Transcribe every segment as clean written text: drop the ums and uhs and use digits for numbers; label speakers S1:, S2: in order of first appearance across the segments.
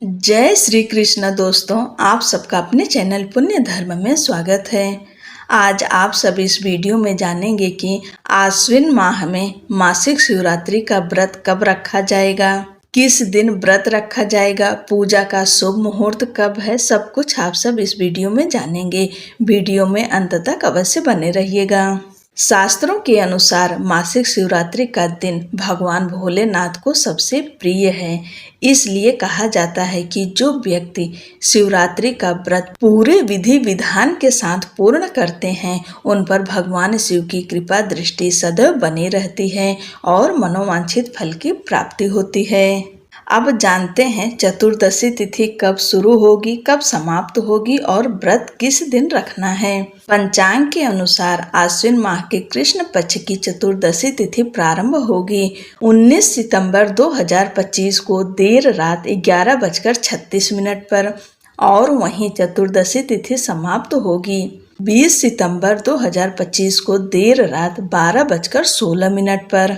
S1: जय श्री कृष्ण दोस्तों, आप सबका अपने चैनल पुण्य धर्म में स्वागत है। आज आप सब इस वीडियो में जानेंगे कि आश्विन माह में मासिक शिवरात्रि का व्रत कब रखा जाएगा, किस दिन व्रत रखा जाएगा, पूजा का शुभ मुहूर्त कब है। सब कुछ आप सब इस वीडियो में जानेंगे। वीडियो में अंत तक अवश्य बने रहिएगा। शास्त्रों के अनुसार मासिक शिवरात्रि का दिन भगवान भोलेनाथ को सबसे प्रिय है। इसलिए कहा जाता है कि जो व्यक्ति शिवरात्रि का व्रत पूरे विधि विधान के साथ पूर्ण करते हैं, उन पर भगवान शिव की कृपा दृष्टि सदैव बनी रहती है और मनोवांछित फल की प्राप्ति होती है। अब जानते हैं चतुर्दशी तिथि कब शुरू होगी, कब समाप्त होगी और व्रत किस दिन रखना है। पंचांग के अनुसार आश्विन माह के कृष्ण पक्ष की चतुर्दशी तिथि प्रारंभ होगी 19 सितंबर 2025 को देर रात 11:36 पर और वहीं चतुर्दशी तिथि समाप्त होगी 20 सितंबर 2025 को देर रात 12:16 पर।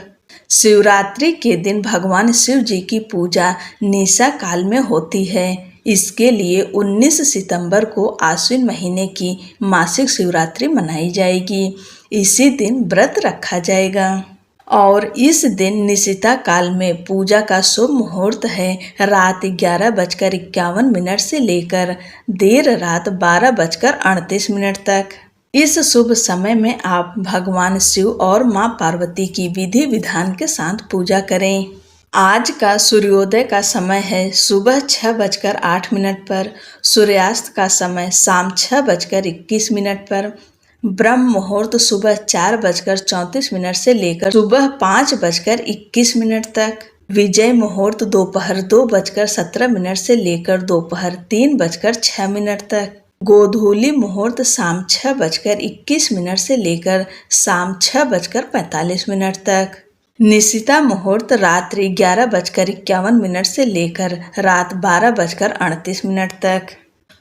S1: शिवरात्रि के दिन भगवान शिव जी की पूजा निशा काल में होती है। इसके लिए 19 सितंबर को आश्विन महीने की मासिक शिवरात्रि मनाई जाएगी। इसी दिन व्रत रखा जाएगा और इस दिन निशिता काल में पूजा का शुभ मुहूर्त है रात 11:51 से लेकर देर रात 12:38 तक। इस शुभ समय में आप भगवान शिव और मां पार्वती की विधि विधान के साथ पूजा करें। आज का सूर्योदय का समय है सुबह 6:08 पर, सूर्यास्त का समय शाम 6:21 पर, ब्रह्म मुहूर्त सुबह 4:34 से लेकर सुबह 5:21 तक, विजय मुहूर्त दोपहर 2:17 से लेकर दोपहर 3:06 तक, गोधूली मुहूर्त शाम 6:21 से लेकर शाम 6:45 तक, निशिता मुहूर्त रात्रि 11:51 से लेकर रात 12:38 तक।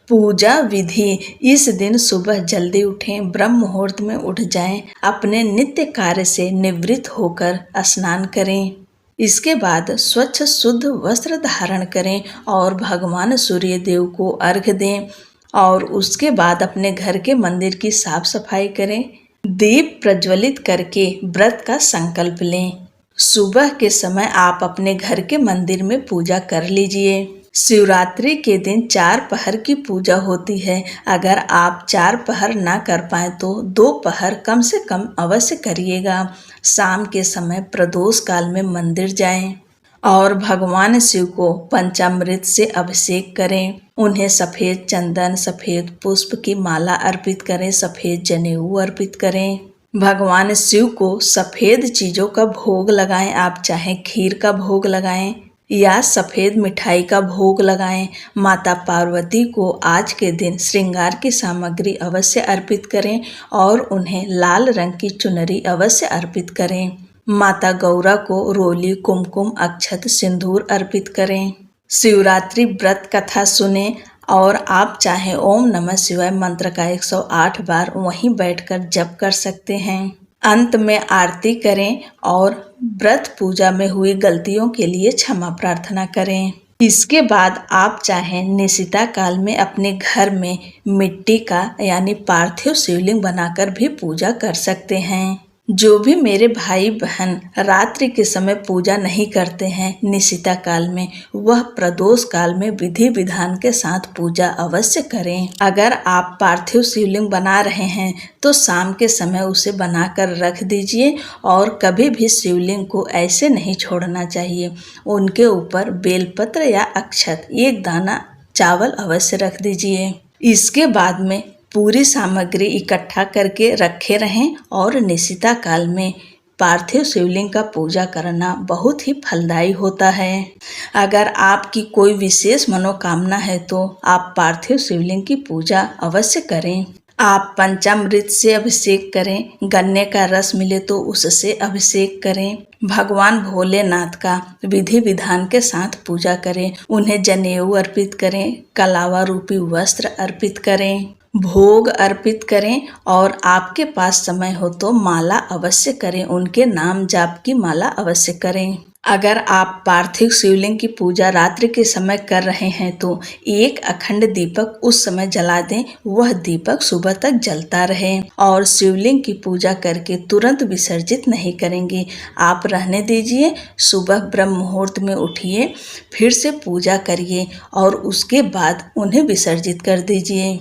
S1: पूजा विधि: इस दिन सुबह जल्दी उठें, ब्रह्म मुहूर्त में उठ जाएं, अपने नित्य कार्य से निवृत्त होकर स्नान करें। इसके बाद स्वच्छ शुद्ध वस्त्र धारण करें और भगवान सूर्य देव को अर्घ्य दें और उसके बाद अपने घर के मंदिर की साफ सफाई करें। दीप प्रज्वलित करके व्रत का संकल्प लें। सुबह के समय आप अपने घर के मंदिर में पूजा कर लीजिए। शिवरात्रि के दिन 4 पहर की पूजा होती है। अगर आप 4 पहर ना कर पाए तो 2 पहर कम से कम अवश्य करिएगा। शाम के समय प्रदोष काल में मंदिर जाएं और भगवान शिव को पंचामृत से अभिषेक करें। उन्हें सफ़ेद चंदन, सफ़ेद पुष्प की माला अर्पित करें, सफ़ेद जनेऊ अर्पित करें। भगवान शिव को सफ़ेद चीज़ों का भोग लगाएं। आप चाहे खीर का भोग लगाएं या सफ़ेद मिठाई का भोग लगाएं। माता पार्वती को आज के दिन श्रृंगार की सामग्री अवश्य अर्पित करें और उन्हें लाल रंग की चुनरी अवश्य अर्पित करें। माता गौरा को रोली, कुमकुम, अक्षत, सिंदूर अर्पित करें। शिवरात्रि व्रत कथा सुने और आप चाहे ओम नमः शिवाय मंत्र का 108 बार वहीं बैठकर जप कर सकते हैं। अंत में आरती करें और व्रत पूजा में हुई गलतियों के लिए क्षमा प्रार्थना करें। इसके बाद आप चाहें निशिता काल में अपने घर में मिट्टी का यानी पार्थिव शिवलिंग बनाकर भी पूजा कर सकते हैं। जो भी मेरे भाई बहन रात्रि के समय पूजा नहीं करते हैं निशिता काल में, वह प्रदोष काल में विधि विधान के साथ पूजा अवश्य करें। अगर आप पार्थिव शिवलिंग बना रहे हैं तो शाम के समय उसे बनाकर रख दीजिए और कभी भी शिवलिंग को ऐसे नहीं छोड़ना चाहिए। उनके ऊपर बेलपत्र या अक्षत, एक दाना चावल अवश्य रख दीजिए। इसके बाद में पूरी सामग्री इकट्ठा करके रखे रहें और निशिता काल में पार्थिव शिवलिंग का पूजा करना बहुत ही फलदायी होता है। अगर आपकी कोई विशेष मनोकामना है तो आप पार्थिव शिवलिंग की पूजा अवश्य करें। आप पंचामृत से अभिषेक करें, गन्ने का रस मिले तो उससे अभिषेक करें। भगवान भोलेनाथ का विधि विधान के साथ पूजा करें। उन्हें जनेऊ अर्पित करें, कलावा रूपी वस्त्र अर्पित करें, भोग अर्पित करें और आपके पास समय हो तो माला अवश्य करें। उनके नाम जाप की माला अवश्य करें। अगर आप पार्थिव शिवलिंग की पूजा रात्रि के समय कर रहे हैं तो एक अखंड दीपक उस समय जला दें। वह दीपक सुबह तक जलता रहे और शिवलिंग की पूजा करके तुरंत विसर्जित नहीं करेंगे। आप रहने दीजिए। सुबह ब्रह्म मुहूर्त में उठिए, फिर से पूजा करिए और उसके बाद उन्हें विसर्जित कर दीजिए।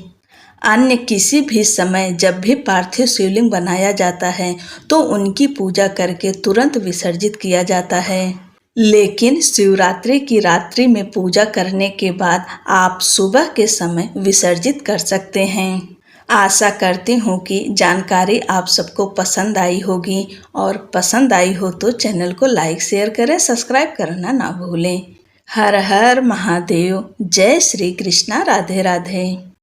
S1: अन्य किसी भी समय जब भी पार्थिव शिवलिंग बनाया जाता है तो उनकी पूजा करके तुरंत विसर्जित किया जाता है। लेकिन शिवरात्रि की रात्रि में पूजा करने के बाद आप सुबह के समय विसर्जित कर सकते हैं। आशा करती हूँ कि जानकारी आप सबको पसंद आई होगी और पसंद आई हो तो चैनल को लाइक शेयर करें, सब्सक्राइब करना ना भूलें। हर हर महादेव। जय श्री कृष्णा। राधे राधे।